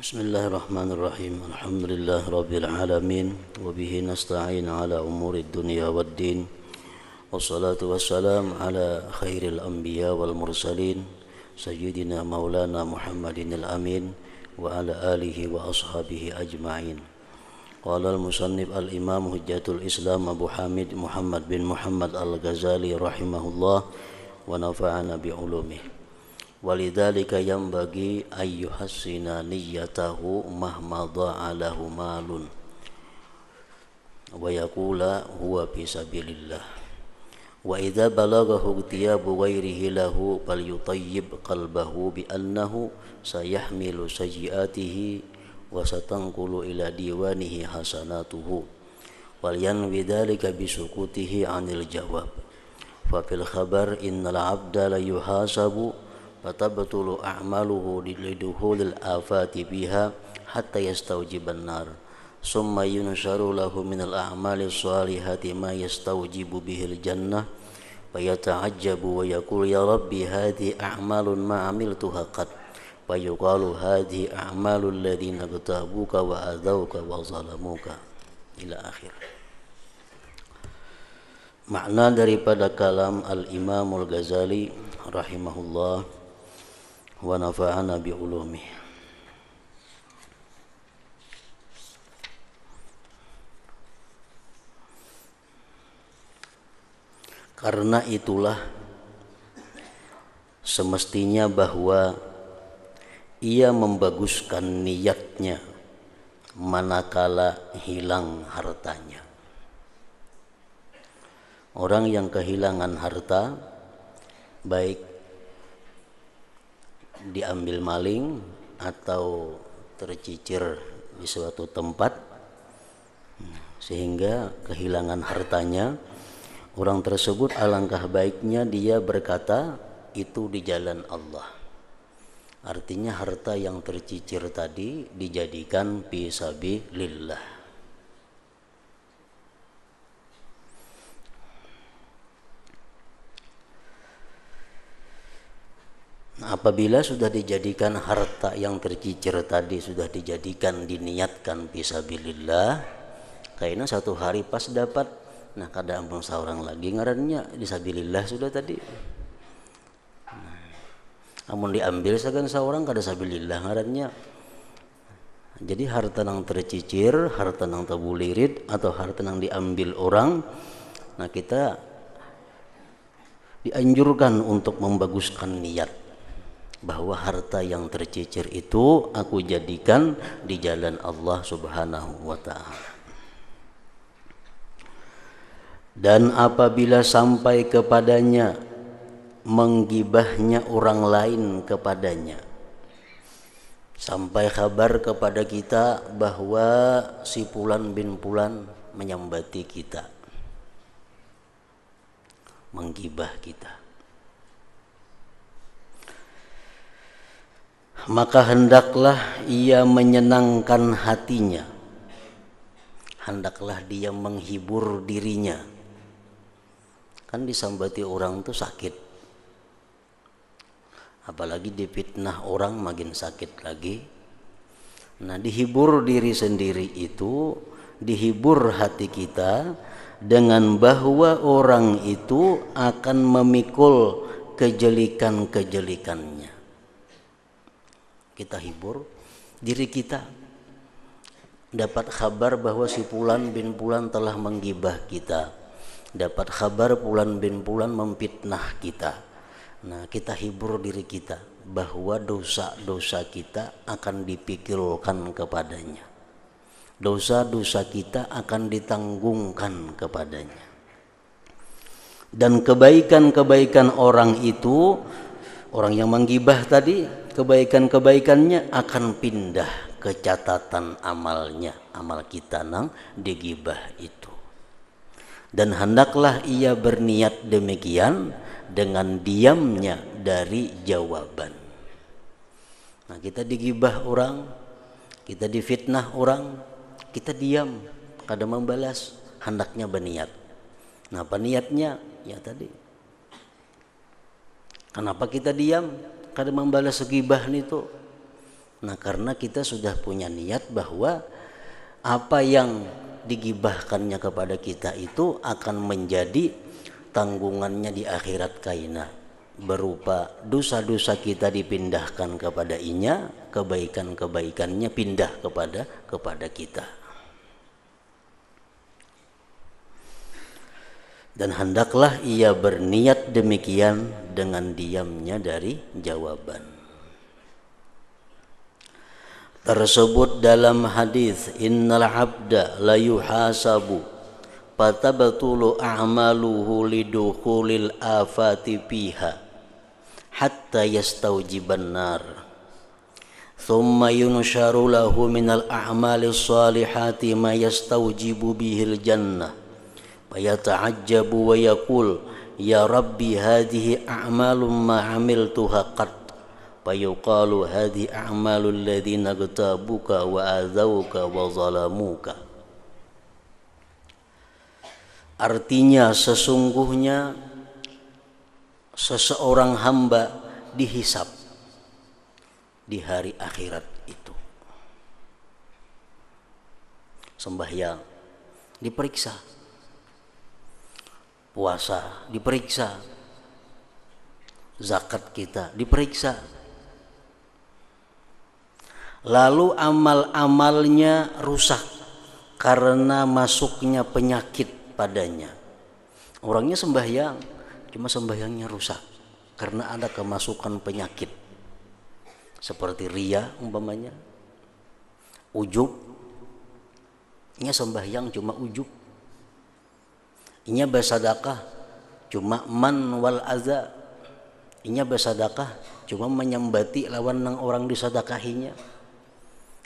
Bismillahirrahmanirrahim. Alhamdulillah rabbil alamin wa bihi nasta'in ala umuri dunya waddin. Wassalatu wassalam ala khairil anbiya wal mursalin sayyidina maulana Muhammadin al-amin wa ala alihi wa ashabihi ajma'in. Qala al-musannif al-imam hujjatul islam Abu Hamid Muhammad bin Muhammad al-Ghazali rahimahullah wa nafa'ana bi ulumihi. Walidzalika yanbaghi ayyuhassina niyyatahu mahma dha'alahu malun wa yaqula huwa fi sabilillah wa idza balaghahu tiyabu ghairihi lahu falyutayyib qalbahu bi annahu sayahmilu sayyi'atihi wa satanqulu ila diwanihi hasanatuhu wal yanwi dzalika bisukutihi 'anil jawab fa fil khabar innal 'abda la yuhasabu fatabtulu a'maluhu liduhulil afati biha hatta yastawjiban nar summa yunsharu lahu minal a'mali shalihati ma yastawjibu bihil jannah fayata'ajjabu wa yaqulu ya rabbi hadhi a'malun ma amiltuha qad wa yuqalu hadhi a'malul ladina katabuka wa adawka wa zalamuka ila akhir. Makna daripada kalam al-Imamul Ghazali rahimahullah wa nafa'ana bi ulumih. Karena itulah semestinya bahwa ia membaguskan niatnya manakala hilang hartanya. Orang yang kehilangan harta, baik diambil maling atau tercicir di suatu tempat sehingga kehilangan hartanya, orang tersebut alangkah baiknya dia berkata itu di jalan Allah. Artinya harta yang tercicir tadi dijadikan fi sabilillah. Apabila sudah dijadikan harta yang tercicir tadi sudah dijadikan diniatkan fisabilillah, kayaknya satu hari pas dapat, nah kada ampun seorang lagi ngarannya disabilillah sudah tadi. Amun diambil sagan seorang kada sabilillah ngarannya. Jadi harta yang tercicir, harta yang tabulirit atau harta yang diambil orang, nah kita dianjurkan untuk membaguskan niat bahwa harta yang tercicir itu aku jadikan di jalan Allah Subhanahu wa ta'ala. Dan apabila sampai kepadanya menggibahnya orang lain kepadanya, sampai kabar kepada kita bahwa si Fulan bin Fulan menyambati kita, menggibah kita, maka hendaklah ia menyenangkan hatinya, hendaklah dia menghibur dirinya. Kan disambati orang tuh sakit, apalagi difitnah orang makin sakit lagi. Nah, dihibur diri sendiri itu, dihibur hati kita dengan bahwa orang itu akan memikul kejelikan-kejelikannya. Kita hibur diri kita, dapat kabar bahwa si Fulan bin Fulan telah menggibah kita, dapat kabar Fulan bin Fulan memfitnah kita. Nah, kita hibur diri kita bahwa dosa-dosa kita akan dipikirkan kepadanya, dosa-dosa kita akan ditanggungkan kepadanya, dan kebaikan-kebaikan orang itu, orang yang menggibah tadi, kebaikan-kebaikannya akan pindah ke catatan amalnya, amal kita nang digibah itu. Dan hendaklah ia berniat demikian dengan diamnya dari jawaban. Nah, kita digibah orang, kita difitnah orang, kita diam, kada membalas, hendaknya berniat. Nah, apa niatnya? Ya tadi, kenapa kita diam? Kada membalas gibah itu. Nah, karena kita sudah punya niat bahwa apa yang digibahkannya kepada kita itu akan menjadi tanggungannya di akhirat kaina, berupa dosa-dosa kita dipindahkan kepada inya, kebaikan-kebaikannya pindah kepada kita. Dan hendaklah ia berniat demikian dengan diamnya dari jawaban. Tersebut dalam hadis, innal abda la yuhasabu fatabtulu a'maluhu lidukhulil afati fiha hatta yastawjiban nar thumma yunsharu lahu minal a'malis salihati ma yastawjibu bihil jannah fayata'ajjabu wa yaqul ya rabbi hadhihi a'malun ma 'amiltuha qat fayuqalu hadhihi a'malul ladzina ghtabuka wa adzauka wa zalamuka. Artinya sesungguhnya seseorang hamba dihisab di hari akhirat itu. Sembahyang diperiksa, puasa diperiksa, zakat kita diperiksa, lalu amal-amalnya rusak karena masuknya penyakit padanya. Orangnya sembahyang, cuma sembahyangnya rusak karena ada kemasukan penyakit seperti riya umpamanya, ujub. Nya sembahyang cuma ujub, inya bersedekah cuma man wal aza, inya bersedekah cuma menyembati lawan nang orang disedekahinya.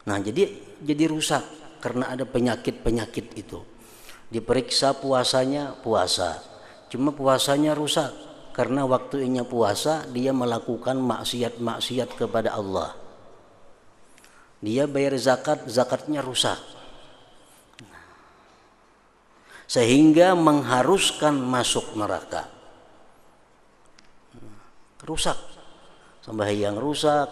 Nah, jadi rusak karena ada penyakit-penyakit itu. Diperiksa puasanya, puasa, cuma puasanya rusak karena waktunya puasa dia melakukan maksiat-maksiat kepada Allah. Dia bayar zakat, zakatnya rusak sehingga mengharuskan masuk neraka. Rusak, sembahyang rusak,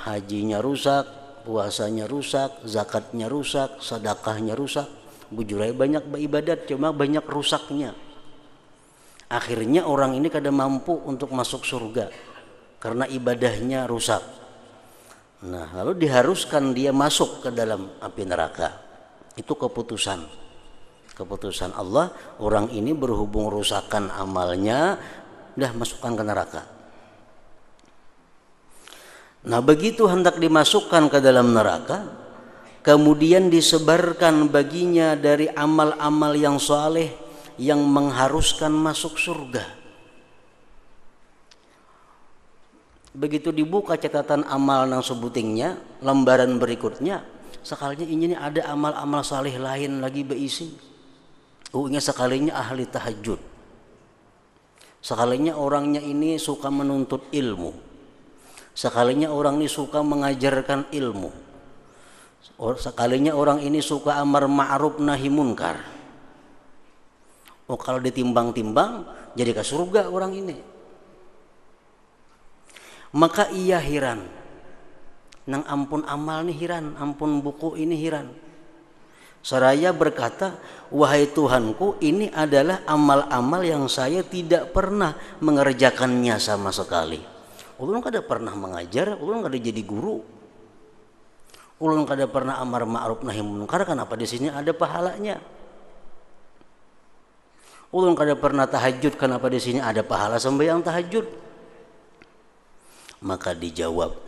hajinya rusak, puasanya rusak, zakatnya rusak, sedekahnya rusak. Bujurai banyak beribadat cuma banyak rusaknya. Akhirnya orang ini kada mampu untuk masuk surga karena ibadahnya rusak. Nah, lalu diharuskan dia masuk ke dalam api neraka. Itu keputusan Allah. Orang ini berhubung rusakan amalnya, dah masukkan ke neraka. Nah, begitu hendak dimasukkan ke dalam neraka, kemudian disebarkan baginya dari amal-amal yang saleh yang mengharuskan masuk surga. Begitu dibuka catatan amal nang sebutingnya, lembaran berikutnya, sekalinya ini ada amal-amal saleh lain lagi berisi. Ini sekalinya ahli tahajud, sekalinya orangnya ini suka menuntut ilmu, sekalinya orang ini suka mengajarkan ilmu, sekalinya orang ini suka amar ma'ruf nahi munkar. Oh, kalau ditimbang-timbang jadi ke surga orang ini. Maka ia hiran, nang ampun amal nih hiran, ampun buku ini hiran. Seraya berkata, wahai Tuhanku, ini adalah amal-amal yang saya tidak pernah mengerjakannya sama sekali. Ulun kada pernah mengajar, ulun kada jadi guru, ulun kada pernah amar ma'ruf nahi munkar. Kenapa di sini ada pahalanya? Ulun kada pernah tahajud, kenapa di sini ada pahala sembahyang tahajud? Maka dijawab,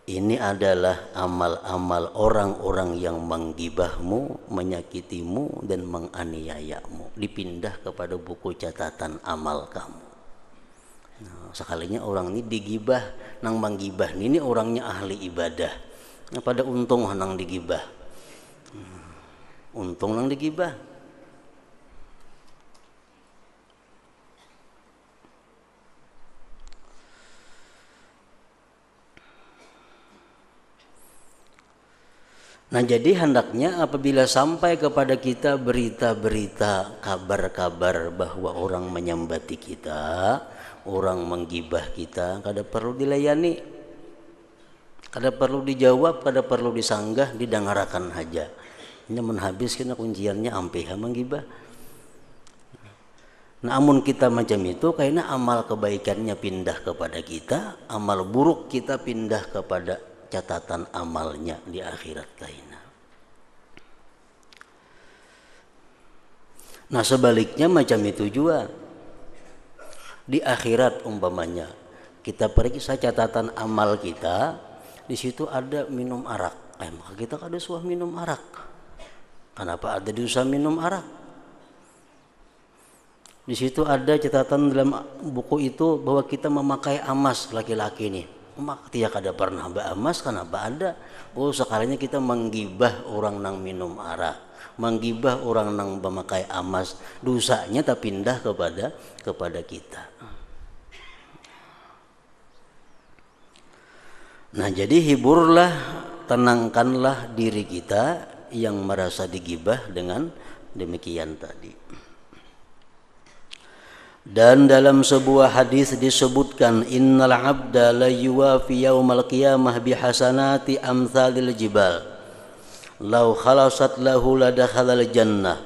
ini adalah amal-amal orang-orang yang menggibahmu, menyakitimu dan menganiayamu. Dipindah kepada buku catatan amal kamu. Nah, sekalinya orang ini digibah, nang menggibah ini orangnya ahli ibadah. Nah, pada untung nang digibah, untung nang digibah. Nah, jadi hendaknya apabila sampai kepada kita berita-berita, kabar-kabar bahwa orang menyambati kita, orang menggibah kita, kada perlu dilayani. Kada perlu dijawab, kada perlu disanggah, didangarakan haja. Ini menhabis kena kunciannya ampih menggibah. Namun kita macam itu karena amal kebaikannya pindah kepada kita, amal buruk kita pindah kepada catatan amalnya di akhirat lainnya. Nah sebaliknya macam itu juga di akhirat umpamanya kita periksa catatan amal kita, di situ ada minum arak, maka kita kada suah minum arak. Kenapa ada dosa minum arak? Di situ ada catatan dalam buku itu bahwa kita memakai emas laki-laki nih. Maka tidak ada pernah emas, kenapa ada? Oh sekalinya kita menggibah orang nang minum arak, menggibah orang nang memakai emas, dosanya tak pindah kepada kita. Nah jadi hiburlah, tenangkanlah diri kita yang merasa digibah dengan demikian tadi. Dan dalam sebuah hadis disebutkan innal abda la yuwafi yaumal qiyamah bihasanati amsalil jibal law khalasat lahu ladakhalal jannah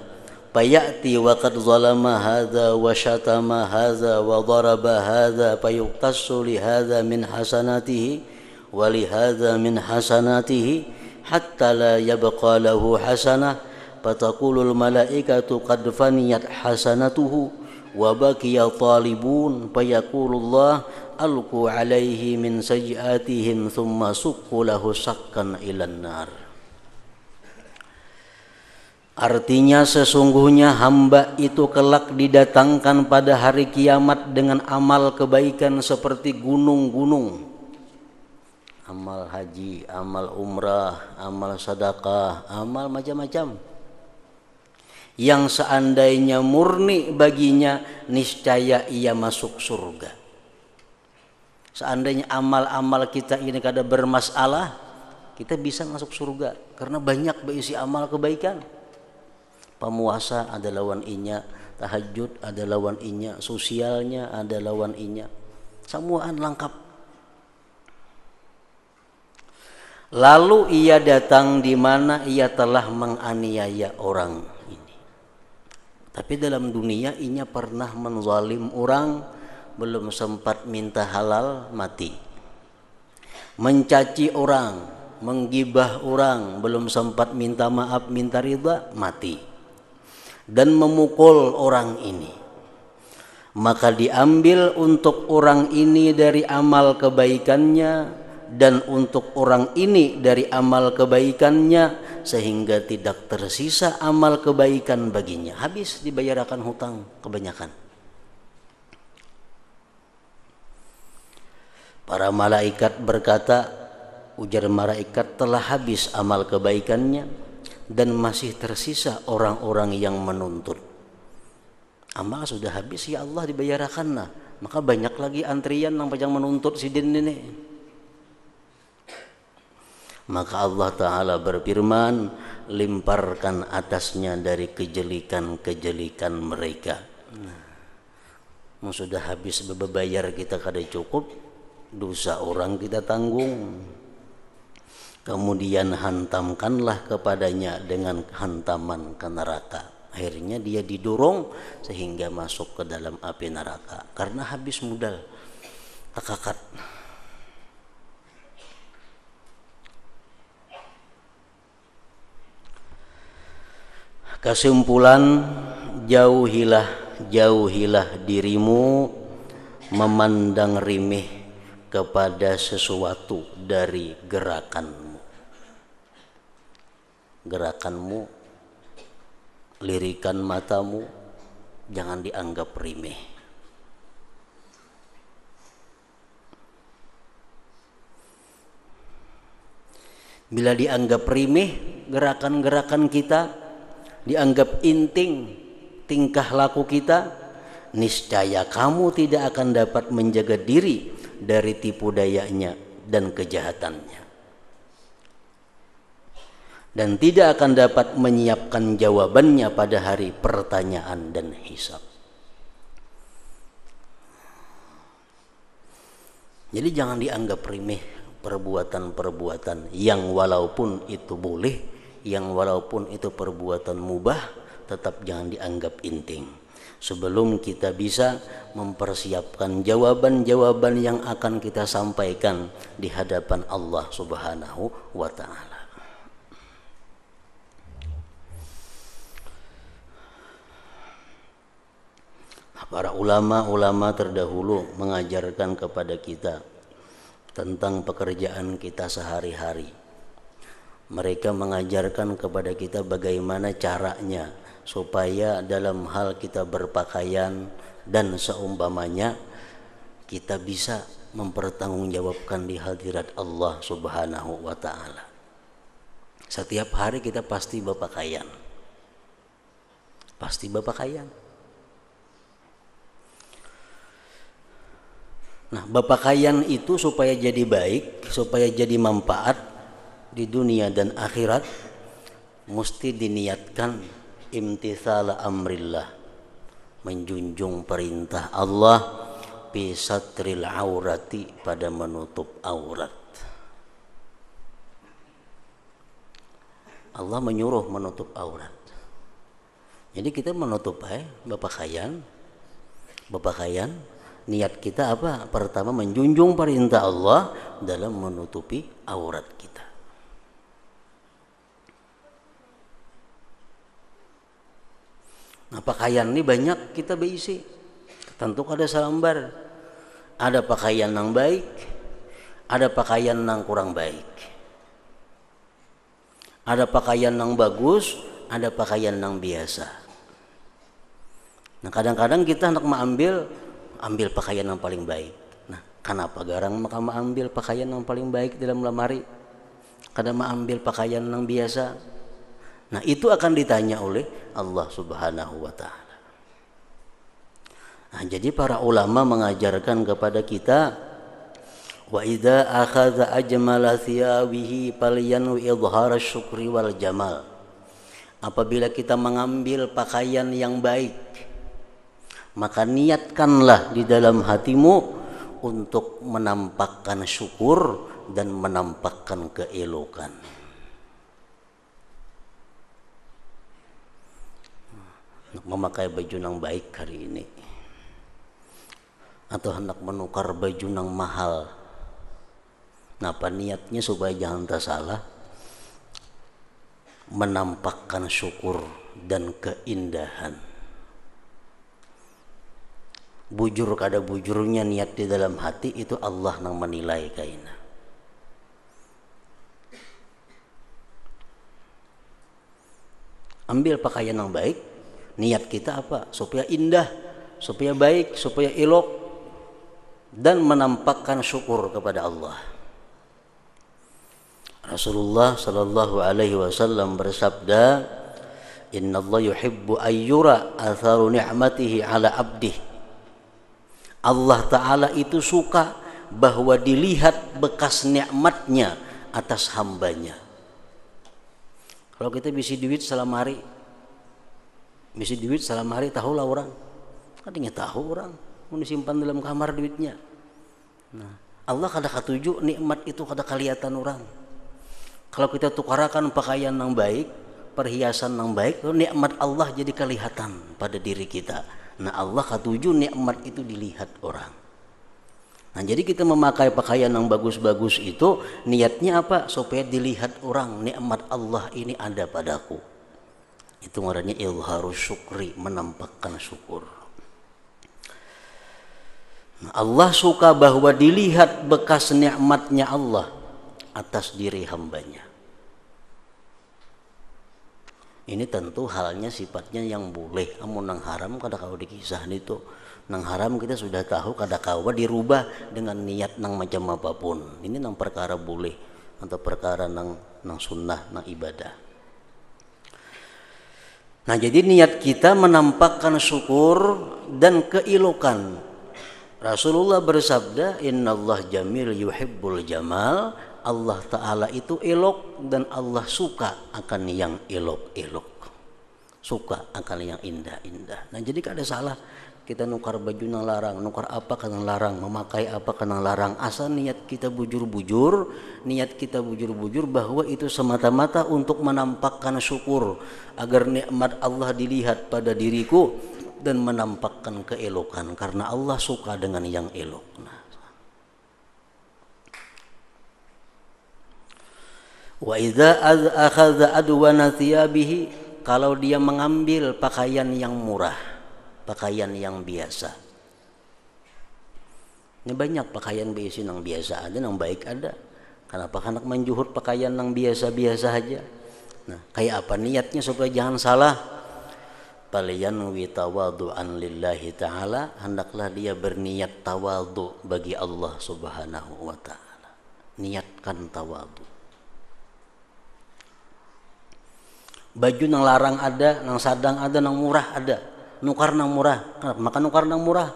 fayati wa qad zalama hadza wa syatama hadza wa daraba hadza fayuqtassu li hadza min hasanatihi wa li hadza min hasanatihi hatta la yabqa lahu hasanah fataqulul malaikatu qad faniyat hasanatuhu wa baqiya talibun fayaqulullah alqu alaihi min sayyiatihim thumma suqqu lahu sakkan ilan nar. Artinya sesungguhnya hamba itu kelak didatangkan pada hari kiamat dengan amal kebaikan seperti gunung-gunung, amal haji, amal umrah, amal sedekah, amal macam-macam yang seandainya murni baginya niscaya ia masuk surga. Seandainya amal-amal kita ini kada bermasalah, kita bisa masuk surga karena banyak berisi amal kebaikan. Pemuasa ada lawan inya, tahajud ada lawan inya, sosialnya ada lawan inya, semuaan lengkap. Lalu ia datang di mana ia telah menganiaya orang. Tapi dalam dunia inya pernah menzalim orang, belum sempat minta halal mati. Mencaci orang, menggibah orang, belum sempat minta maaf, minta ridha, mati. Dan memukul orang ini. Maka diambil untuk orang ini dari amal kebaikannya dan untuk orang ini dari amal kebaikannya sehingga tidak tersisa amal kebaikan baginya. Habis dibayarkan hutang kebanyakan. Para malaikat berkata, ujar malaikat, telah habis amal kebaikannya dan masih tersisa orang-orang yang menuntut. Amal sudah habis ya Allah dibayarkan lah. Maka banyak lagi antrian yang menuntut si din ini. Maka Allah Ta'ala berfirman, limparkan atasnya dari kejelikan-kejelikan mereka. Sudah habis bebayar kita kada cukup, dosa orang kita tanggung. Kemudian hantamkanlah kepadanya dengan hantaman ke neraka. Akhirnya dia didorong sehingga masuk ke dalam api neraka karena habis modal akakat. Kesimpulan, jauhilah dirimu memandang rimih kepada sesuatu dari gerakanmu, lirikan matamu, jangan dianggap rimih. Bila dianggap rimih gerakan-gerakan kita, dianggap inting tingkah laku kita, niscaya kamu tidak akan dapat menjaga diri dari tipu dayanya dan kejahatannya, dan tidak akan dapat menyiapkan jawabannya pada hari pertanyaan dan hisab. Jadi jangan dianggap remeh perbuatan-perbuatan yang walaupun itu boleh, yang walaupun itu perbuatan mubah, tetap jangan dianggap inting. Sebelum kita bisa mempersiapkan jawaban-jawaban yang akan kita sampaikan di hadapan Allah Subhanahu wa ta'ala. Para ulama-ulama terdahulu mengajarkan kepada kita tentang pekerjaan kita sehari-hari. Mereka mengajarkan kepada kita bagaimana caranya supaya dalam hal kita berpakaian dan seumpamanya kita bisa mempertanggungjawabkan di hadirat Allah Subhanahu wa ta'ala. Setiap hari kita pasti berpakaian. Pasti berpakaian. Nah, berpakaian itu supaya jadi baik, supaya jadi manfaat di dunia dan akhirat, mesti diniatkan imtitsal amrillah, menjunjung perintah Allah, fi satril aurati, pada menutup aurat. Allah menyuruh menutup aurat. Jadi kita menutup berpakaian. Niat kita apa? Pertama, menjunjung perintah Allah dalam menutupi aurat kita. Nah, pakaian ini banyak kita berisi. Tentu ada selembar. Ada pakaian yang baik, ada pakaian yang kurang baik. Ada pakaian yang bagus, ada pakaian yang biasa. Nah, kadang-kadang kita hendak ambil pakaian yang paling baik. Nah, kenapa garang maka ambil pakaian yang paling baik dalam lemari? Kadang ambil pakaian yang biasa. Nah, itu akan ditanya oleh Allah Subhanahu wa ta'ala. Nah, jadi para ulama mengajarkan kepada kita, wa idza akhadha ajmala thiyabihi falyanwi idhara syukri wal jamal. Apabila kita mengambil pakaian yang baik, maka niatkanlah di dalam hatimu untuk menampakkan syukur dan menampakkan keelokan. Hendak memakai baju yang baik hari ini, atau hendak menukar baju yang mahal. Napa niatnya supaya jangan tersalah, menampakkan syukur dan keindahan. Bujur kada bujurnya niat di dalam hati itu Allah yang menilai kaina. Ambil pakaian yang baik, niat kita apa? Supaya indah, supaya baik, supaya elok, dan menampakkan syukur kepada Allah. Rasulullah sallallahu alaihi wasallam bersabda, "Innallaha yuhibbu ayyura atharu ni'matihi ala abdihi." Allah Ta'ala itu suka bahwa dilihat bekas nikmatnya atas hambanya. Kalau kita bisi duit selamari tahulah orang. Kadangnya tahu orang, mau disimpan dalam kamar duitnya. Nah, Allah kada katuju nikmat itu kada kelihatan orang. Kalau kita tukarakan pakaian yang baik, perhiasan yang baik, nikmat Allah jadi kelihatan pada diri kita. Nah, Allah katuju nikmat itu dilihat orang. Nah, jadi kita memakai pakaian yang bagus-bagus itu niatnya apa? Supaya dilihat orang, nikmat Allah ini ada padaku. Itu ngarannya izharus syukri, menampakkan syukur. Nah, Allah suka bahwa dilihat bekas nikmatnya Allah atas diri hambanya. Ini tentu halnya sifatnya yang boleh, amun nang haram kada kawa dikisah itu. Nang haram kita sudah tahu kada kawa dirubah dengan niat nang macam apapun. Ini nang perkara boleh atau perkara nang sunnah, nang ibadah. Nah, jadi niat kita menampakkan syukur dan keelokan. Rasulullah bersabda, "Innallah jamil yuhibbul jamal." Allah Ta'ala itu elok dan Allah suka akan yang elok-elok. suka akan yang indah-indah. Nah jadi kada salah kita nukar baju nang larang, nukar apa kan nang larang, memakai apa kan nang larang, asal niat kita bujur-bujur, bahwa itu semata-mata untuk menampakkan syukur agar nikmat Allah dilihat pada diriku dan menampakkan keelokan karena Allah suka dengan yang elok. Nah, wa idza akhadha adwana thiyabihi, kalau dia mengambil pakaian yang murah, pakaian yang biasa. Ini banyak pakaian biasa yang biasa ada, yang baik ada. Kenapa anak menjuhur pakaian yang biasa-biasa aja? Nah, kayak apa niatnya supaya jangan salah? Falyanwi tawadhu'an lillahi ta'ala, hendaklah dia berniat tawadhu bagi Allah Subhanahu wa taala. Niatkan tawadhu. Baju nang larang ada, nang sadang ada, nang murah ada. Nukar nang murah. Kenapa? Maka nukar nang murah.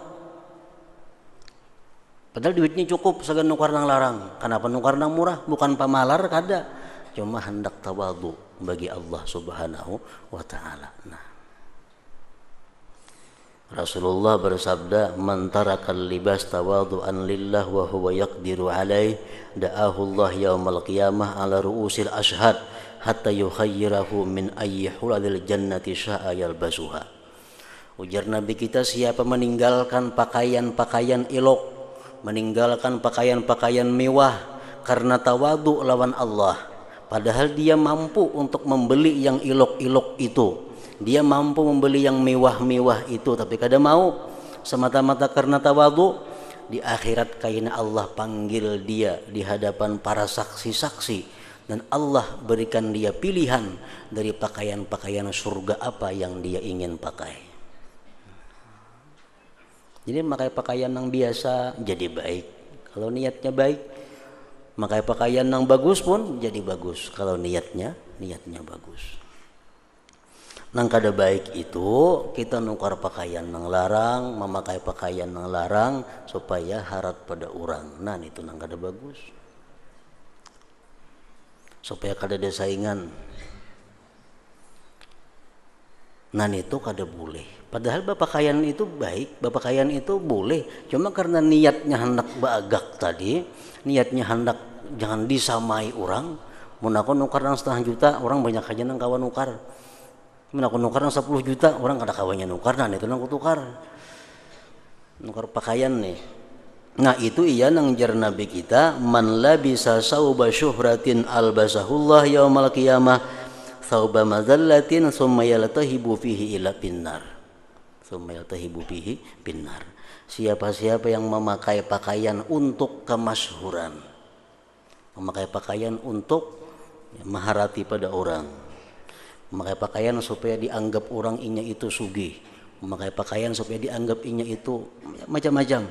Padahal duitnya cukup segan nukar nang larang. Kenapa nukar nang murah? Bukan pamalar kada. Cuma hendak tawadhu bagi Allah Subhanahu wa taala. Nah, Rasulullah bersabda, "Man tarakal libas tawadhu'an lillah wa huwa yaqdiru alaih, da'ahu Allah yaumal qiyamah ala ru'usil ashhad hatta yukhayyirahu min ayyi hulalil jannati sya'a yalbasuha." Ujar Nabi kita, siapa meninggalkan pakaian-pakaian elok, meninggalkan pakaian-pakaian mewah karena tawadhu lawan Allah, padahal dia mampu untuk membeli yang elok-elok itu, dia mampu membeli yang mewah-mewah itu, tapi kada mau semata-mata karena tawadhu, di akhirat kaina Allah panggil dia di hadapan para saksi-saksi dan Allah berikan dia pilihan dari pakaian-pakaian surga apa yang dia ingin pakai. Jadi pakai pakaian yang biasa jadi baik kalau niatnya baik, pakai pakaian yang bagus pun jadi bagus kalau niatnya bagus. Nang kada baik itu kita nukar pakaian nang larang, memakai pakaian nang larang supaya harap pada orang. Nah itu nang kada bagus. Supaya kada ada saingan. Nah itu kada boleh. Padahal pakaian itu baik, pakaian itu boleh. Cuma karena niatnya hendak bagak tadi, niatnya hendak jangan disamai orang. Mun aku nukar nang 1,5 juta, orang banyak aja nang kawan nukar. Mun aku nukar nang 10 juta, orang kada kawannya nukar, nah itu nang kutukar. Nukar pakaian nih. Nah itu iya nang jar Nabi kita, man labisa sauba syuhratin albasahullah yaumal qiyamah sauba madzallatin summa yaltahibu fihi ila pinnar. Siapa-siapa yang memakai pakaian untuk kemasyhuran, memakai pakaian untuk maharati pada orang, memakai pakaian supaya dianggap orang inya itu sugih, memakai pakaian supaya dianggap inya itu macam-macam.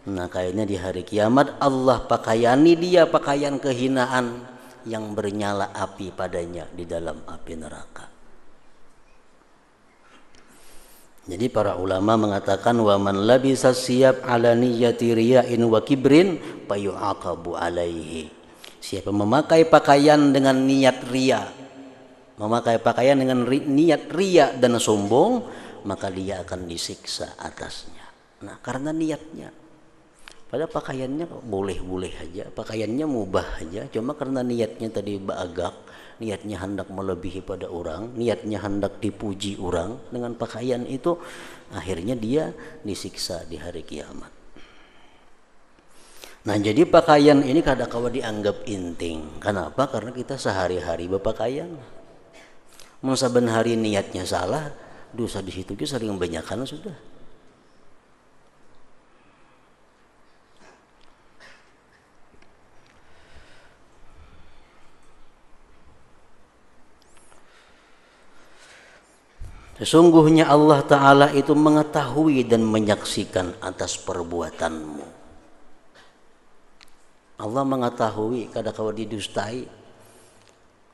Nah kayaknya di hari kiamat Allah pakaiani dia pakaian kehinaan yang bernyala api padanya di dalam api neraka. Jadi para ulama mengatakan wa man labisa siyab ala niyyati riya'in wa kibrin fayu'aqabu alaihi. Siapa memakai pakaian dengan niat riya, memakai pakaian dengan niat riya dan sombong, maka dia akan disiksa atasnya. Nah, karena niatnya. Padahal pakaiannya boleh-boleh aja, pakaiannya mubah aja, cuma karena niatnya tadi bagak, niatnya hendak melebihi pada orang, niatnya hendak dipuji orang dengan pakaian itu, akhirnya dia disiksa di hari kiamat. Nah jadi pakaian ini kadang-kala dianggap inting. Kenapa? Karena kita sehari-hari berpakaian. Mau saben hari niatnya salah, dosa di situ juga sering banyakkan sudah. Sesungguhnya Allah Ta'ala itu mengetahui dan menyaksikan atas perbuatanmu. Allah mengetahui kadang-kala didustai.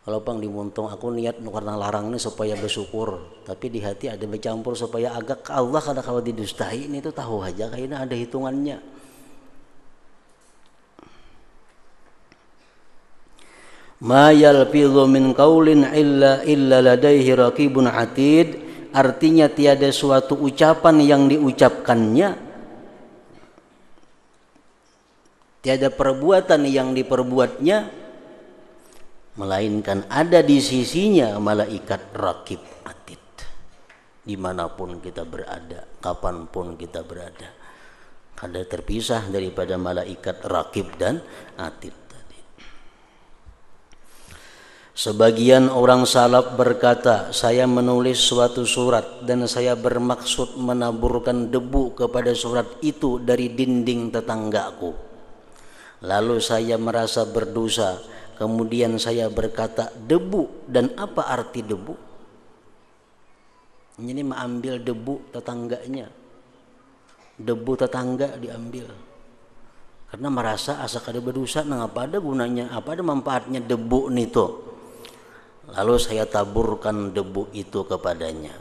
Kalau pang dimuntung aku niat karena larang ini supaya bersyukur, tapi di hati ada bercampur supaya agak Allah kadang-kala didustai, ini tuh tahu aja kayaknya ada hitungannya. Ma yalfidhu min qaulin illa ladaihi raqibun atid, artinya tiada suatu ucapan yang diucapkannya, tiada perbuatan yang diperbuatnya, melainkan ada di sisinya malaikat raqib atid. Dimanapun kita berada, kapanpun kita berada, kada terpisah daripada malaikat raqib dan atid. Sebagian orang salaf berkata, saya menulis suatu surat dan saya bermaksud menaburkan debu kepada surat itu dari dinding tetanggaku. Lalu saya merasa berdosa, kemudian saya berkata, debu, dan apa arti debu? Ini mengambil debu tetangganya, debu tetangga diambil. Karena merasa asa kada berdosa, nah apa ada gunanya, apa ada manfaatnya debu nito. Lalu saya taburkan debu itu kepadanya.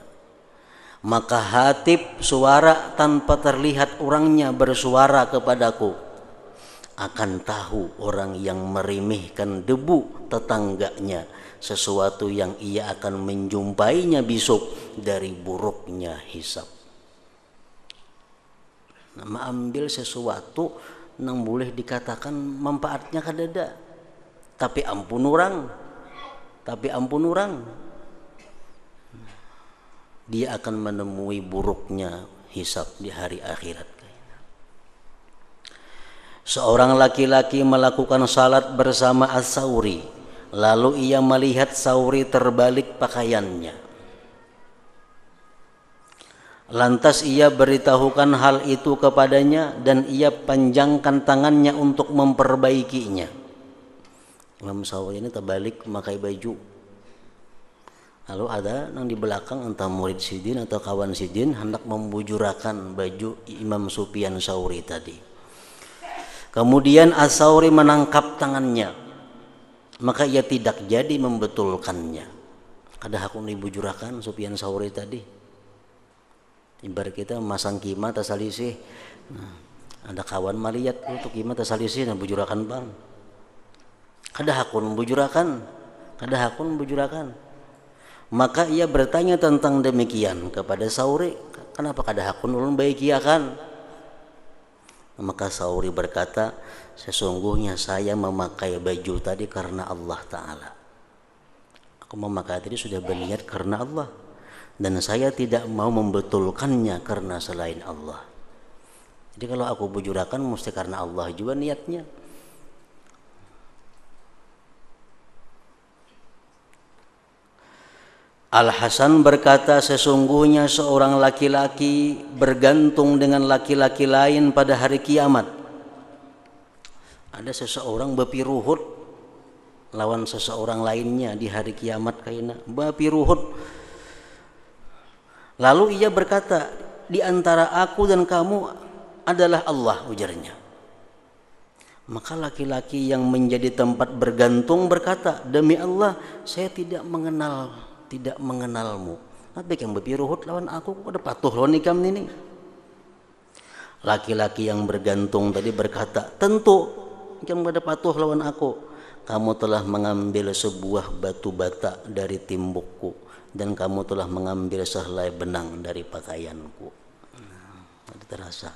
Maka Hatib suara tanpa terlihat orangnya bersuara kepadaku, akan tahu orang yang meremehkan debu tetangganya sesuatu yang ia akan menjumpainya besok dari buruknya hisab. Nah, mengambil sesuatu yang boleh dikatakan manfaatnya kadada, tapi ampun orang, dia akan menemui buruknya hisab di hari akhirat. Seorang laki-laki melakukan salat bersama As-Sauri, lalu ia melihat Sauri terbalik pakaiannya. Lantas ia beritahukan hal itu kepadanya dan ia panjangkan tangannya untuk memperbaikinya. Imam Sauri ini terbalik memakai baju. Lalu ada yang di belakang entah murid Sidin atau kawan Sidin hendak membujurakan baju Imam Sufyan Sauri tadi. Kemudian As-Sauri menangkap tangannya, maka ia tidak jadi membetulkannya. Kada hakun dibujurakan Sufyan Sauri tadi. Ibarat kita masang kima tasalisih. Nah, ada kawan malihat untuk kima tasalisih dan bujurakan bang. Kada hakun membujurakan. Maka ia bertanya tentang demikian kepada Sauri, kenapa kada hakun ulun baikiakan? Maka Sauri berkata, sesungguhnya saya memakai baju tadi karena Allah Ta'ala. Aku memakai tadi sudah berniat karena Allah, dan saya tidak mau membetulkannya karena selain Allah. Jadi kalau aku bujurakan mesti karena Allah juga niatnya. Al-Hasan berkata, sesungguhnya seorang laki-laki bergantung dengan laki-laki lain pada hari kiamat. Ada seseorang berpiruhut lawan seseorang lainnya di hari kiamat kaina berpiruhut. Lalu ia berkata, di antara aku dan kamu adalah Allah, ujarnya. Maka laki-laki yang menjadi tempat bergantung berkata, demi Allah saya tidak mengenalmu. Tapi yang berpiruhut lawan aku kok ada patuh lawan ikam ini. Laki-laki yang bergantung tadi berkata, tentu kamu ada patuh lawan aku. Kamu telah mengambil sebuah batu bata dari timbukku dan kamu telah mengambil sehelai benang dari pakaianku. Ada terasa.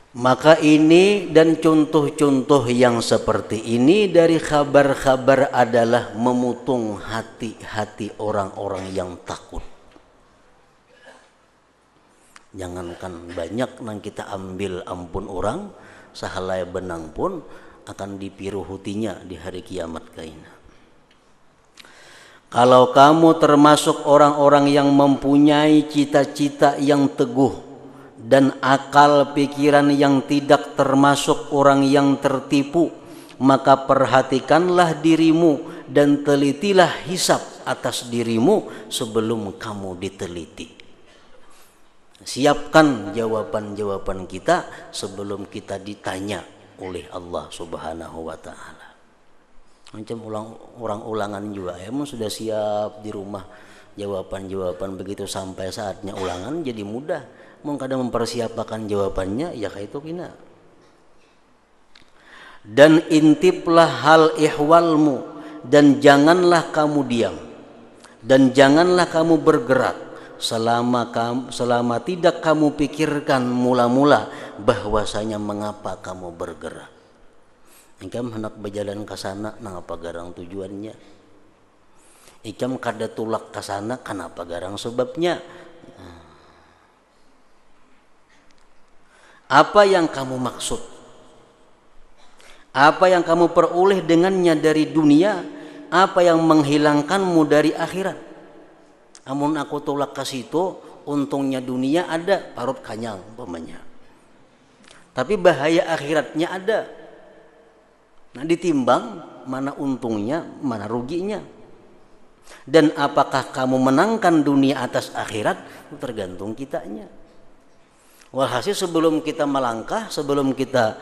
Maka ini dan contoh-contoh yang seperti ini dari kabar-kabar adalah memutung hati-hati orang-orang yang takut. Jangankan banyak yang kita ambil ampun orang, sehelai benang pun akan dipiruhutinya di hari kiamat kaina. Kalau kamu termasuk orang-orang yang mempunyai cita-cita yang teguh dan akal pikiran yang tidak termasuk orang yang tertipu, maka perhatikanlah dirimu dan telitilah hisab atas dirimu sebelum kamu diteliti. Siapkan jawaban-jawaban kita sebelum kita ditanya oleh Allah Subhanahu wa Ta'ala. Macam ulangan juga, emang sudah siap di rumah jawaban-jawaban, begitu sampai saatnya ulangan jadi mudah. Mau kadang mempersiapkan jawabannya ya kayak itu kina. Dan intiplah hal ihwalmu, dan janganlah kamu diam, dan janganlah kamu bergerak selama tidak kamu pikirkan mula-mula bahwasanya mengapa kamu bergerak. Ikam hendak berjalan ke sana, nangapa garang tujuannya? Ikam kada tulak ke sana, kenapa garang sebabnya? Apa yang kamu maksud? Apa yang kamu peroleh dengannya dari dunia? Apa yang menghilangkanmu dari akhirat? Amun aku tolak ke situ, untungnya dunia ada, parut kanyang umpamanya. Tapi bahaya akhiratnya ada. Nah, ditimbang mana untungnya, mana ruginya. Dan apakah kamu menangkan dunia atas akhirat? Tergantung kitanya. Walhasil sebelum kita melangkah, sebelum kita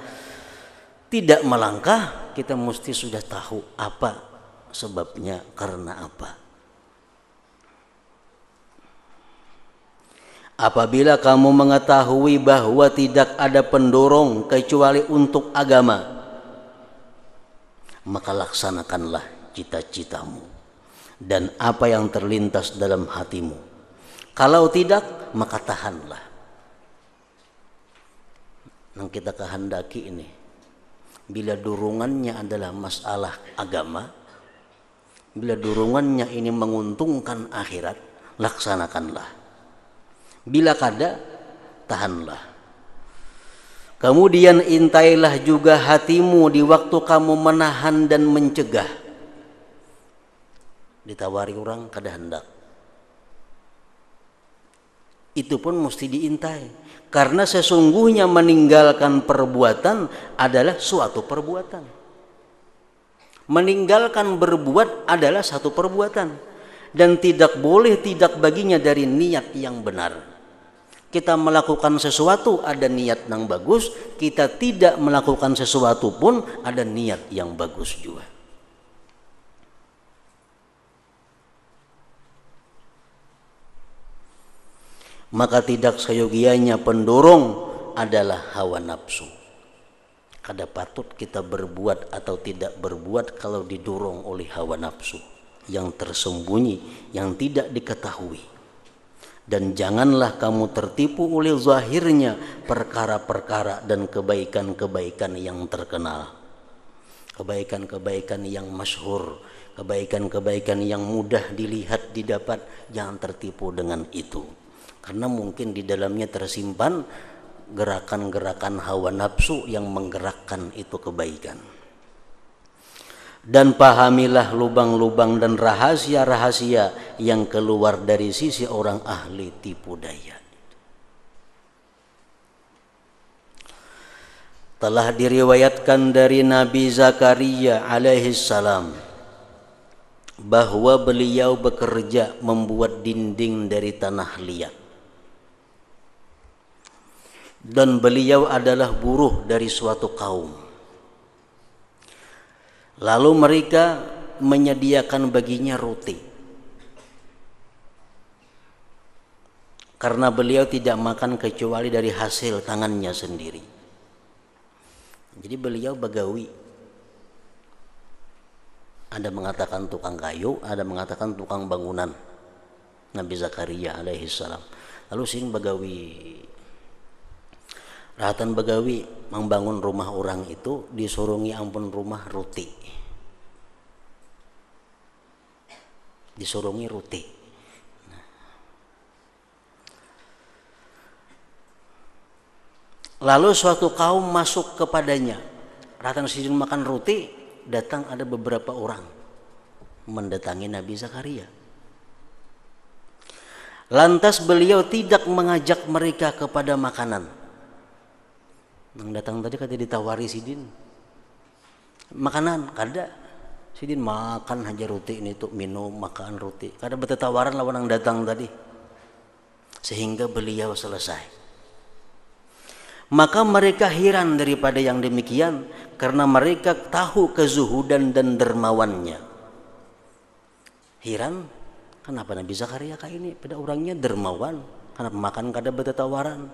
tidak melangkah, kita mesti sudah tahu apa sebabnya, karena apa. Apabila kamu mengetahui bahwa tidak ada pendorong kecuali untuk agama, maka laksanakanlah cita-citamu dan apa yang terlintas dalam hatimu. Kalau tidak, maka tahanlah. Yang kita kehendaki ini, bila dorongannya adalah masalah agama, bila dorongannya ini menguntungkan akhirat, laksanakanlah. Bila kada, tahanlah. Kemudian intailah juga hatimu di waktu kamu menahan dan mencegah. Ditawari orang kada hendak, itu pun mesti diintai. Karena sesungguhnya meninggalkan perbuatan adalah suatu perbuatan. Meninggalkan berbuat adalah satu perbuatan. Dan tidak boleh tidak baginya dari niat yang benar. Kita melakukan sesuatu ada niat yang bagus, kita tidak melakukan sesuatu pun ada niat yang bagus juga. Maka tidak seyogianya pendorong adalah hawa nafsu. Kada patut kita berbuat atau tidak berbuat kalau didorong oleh hawa nafsu yang tersembunyi, yang tidak diketahui. Dan janganlah kamu tertipu oleh zahirnya perkara-perkara dan kebaikan-kebaikan yang terkenal, kebaikan-kebaikan yang masyhur, kebaikan-kebaikan yang mudah dilihat, didapat. Jangan tertipu dengan itu. Karena mungkin di dalamnya tersimpan gerakan-gerakan hawa nafsu yang menggerakkan itu kebaikan. Dan pahamilah lubang-lubang dan rahasia-rahasia yang keluar dari sisi orang ahli tipu daya. Telah diriwayatkan dari Nabi Zakaria alaihi salam bahwa beliau bekerja membuat dinding dari tanah liat. Dan beliau adalah buruh dari suatu kaum. Lalu mereka menyediakan baginya roti. Karena beliau tidak makan kecuali dari hasil tangannya sendiri. Jadi beliau bagawi. Ada mengatakan tukang kayu, ada mengatakan tukang bangunan. Nabi Zakaria alaihi salam. Lalu sing bagawi. Rahatan bagawi membangun rumah orang itu disurungi ampun rumah roti. Disurungi roti. Lalu suatu kaum masuk kepadanya. Rahatan sidin makan roti, datang ada beberapa orang mendatangi Nabi Zakaria. Lantas beliau tidak mengajak mereka kepada makanan. Yang datang tadi kata ditawari sidin makanan, kada. Sidin makan aja roti ini tuh, minum makan roti, kada bertawaran lawan yang datang tadi. Sehingga beliau selesai. Maka mereka heran daripada yang demikian, karena mereka tahu kezuhudan dan dermawannya. Heran, kenapa Nabi Zakaria kayak ini? Pada orangnya dermawan, kenapa makan kada bertawaran?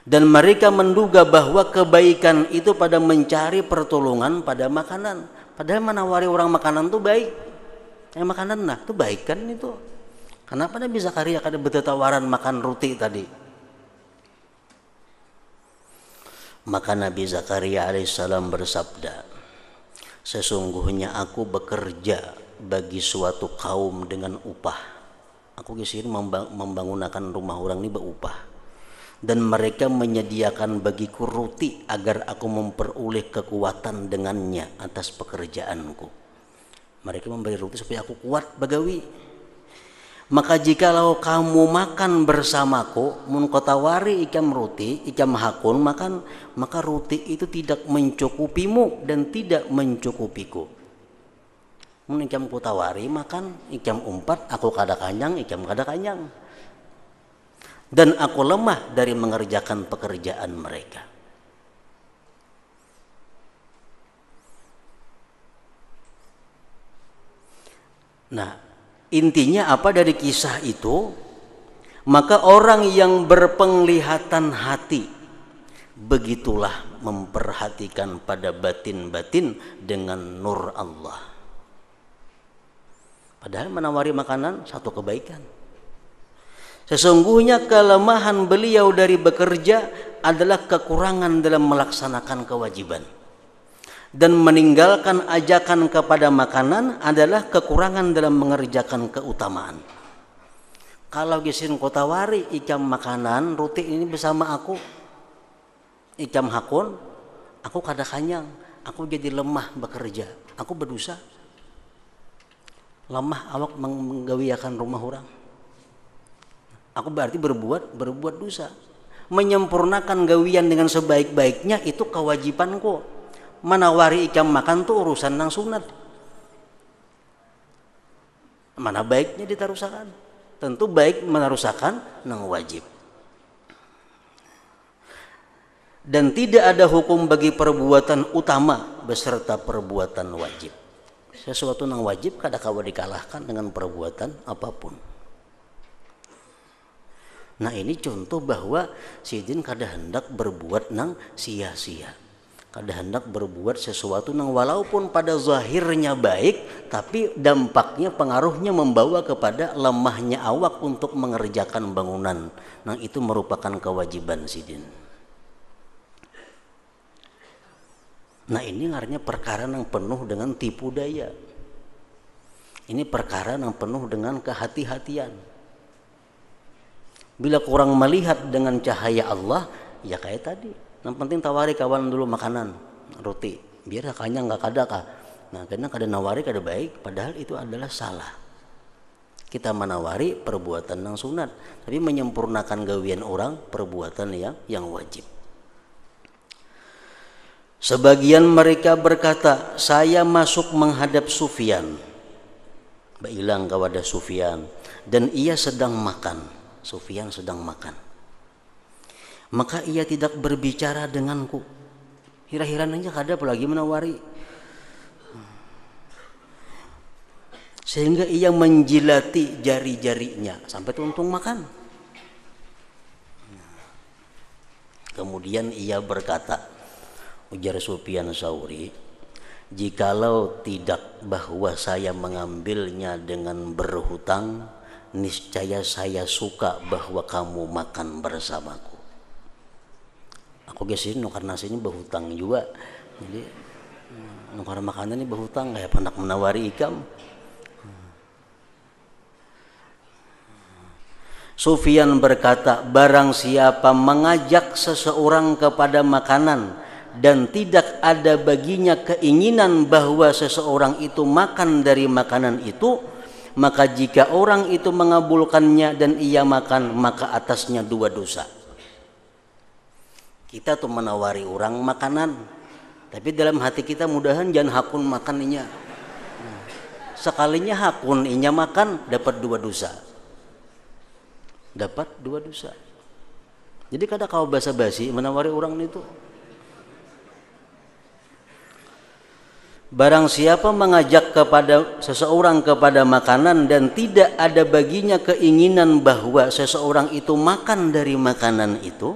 Dan mereka menduga bahwa kebaikan itu pada mencari pertolongan pada makanan. Padahal menawari orang makanan itu baik. Yang makanan nah itu baik kan itu. Kenapa Nabi Zakaria kada bertawaran makan roti tadi? Maka Nabi Zakaria alaihissalam bersabda, sesungguhnya aku bekerja bagi suatu kaum dengan upah. Aku kesini membangunkan rumah orang ini berupah. Dan mereka menyediakan bagiku roti agar aku memperoleh kekuatan dengannya atas pekerjaanku. Mereka memberi roti supaya aku kuat bagawi. Maka jikalau kamu makan bersamaku, mun kau tawari ikam roti, ikam hakun makan, maka roti itu tidak mencukupimu dan tidak mencukupiku. Mun ikam ku tawari makan, ikam umpat, aku kada kanyang, ikam kada kanyang. Dan aku lemah dari mengerjakan pekerjaan mereka. Nah, intinya apa dari kisah itu? Maka orang yang berpenglihatan hati begitulah memperhatikan pada batin-batin dengan nur Allah. Padahal menawari makanan satu kebaikan. Sesungguhnya kelemahan beliau dari bekerja adalah kekurangan dalam melaksanakan kewajiban. Dan meninggalkan ajakan kepada makanan adalah kekurangan dalam mengerjakan keutamaan. Kalau gisin kota wari ikam makanan roti ini bersama aku, ikam hakun, aku kada kanyang, aku jadi lemah bekerja, aku berdosa. Lemah awak menggawiakan rumah orang. Aku berarti berbuat dosa. Menyempurnakan gawian dengan sebaik-baiknya itu kewajibanku. Menawari ikam makan tuh urusan nang sunat. Mana baiknya ditarusakan? Tentu baik menarusakan nang wajib. Dan tidak ada hukum bagi perbuatan utama beserta perbuatan wajib. Sesuatu nang wajib kada kawa dikalahkan dengan perbuatan apapun. Nah ini contoh bahwa sidin kada hendak berbuat nang sia-sia. Kada hendak berbuat sesuatu nang walaupun pada zahirnya baik, tapi dampaknya pengaruhnya membawa kepada lemahnya awak untuk mengerjakan bangunan. Nah itu merupakan kewajiban sidin. Nah ini artinya perkara yang penuh dengan tipu daya. Ini perkara yang penuh dengan kehati-hatian. Bila kurang melihat dengan cahaya Allah, ya kayak tadi. Yang penting tawari kawan dulu makanan, roti. Biar kanyang nggak kada kah. Nah karena kada nawari kada baik, padahal itu adalah salah. Kita menawari perbuatan yang sunat, tapi menyempurnakan gawian orang perbuatan yang wajib. Sebagian mereka berkata, saya masuk menghadap Sufyan. Bailang kepada Sufyan dan ia sedang makan. Sufyan sedang makan. Maka ia tidak berbicara denganku. Hira-hiran aja kada apalagi menawari. Sehingga ia menjilati jari-jarinya sampai tuntung makan. Kemudian ia berkata, ujar Sufyan Tsauri, jikalau tidak bahwa saya mengambilnya dengan berhutang, niscaya saya suka bahwa kamu makan bersamaku. Aku gesin nukar nasi ini berhutang juga. Jadi nukar makanan ini berhutang kayak pendak menawari ikam. Sufyan berkata, barang siapa mengajak seseorang kepada makanan dan tidak ada baginya keinginan bahwa seseorang itu makan dari makanan itu, maka jika orang itu mengabulkannya dan ia makan, maka atasnya dua dosa. Kita tuh menawari orang makanan, tapi dalam hati kita mudahan jangan hakun makan inya. Sekalinya hakun inya makan, dapat dua dosa. Dapat dua dosa. Jadi kada kau basa-basi menawari orang itu. Barang siapa mengajak kepada seseorang kepada makanan dan tidak ada baginya keinginan bahwa seseorang itu makan dari makanan itu,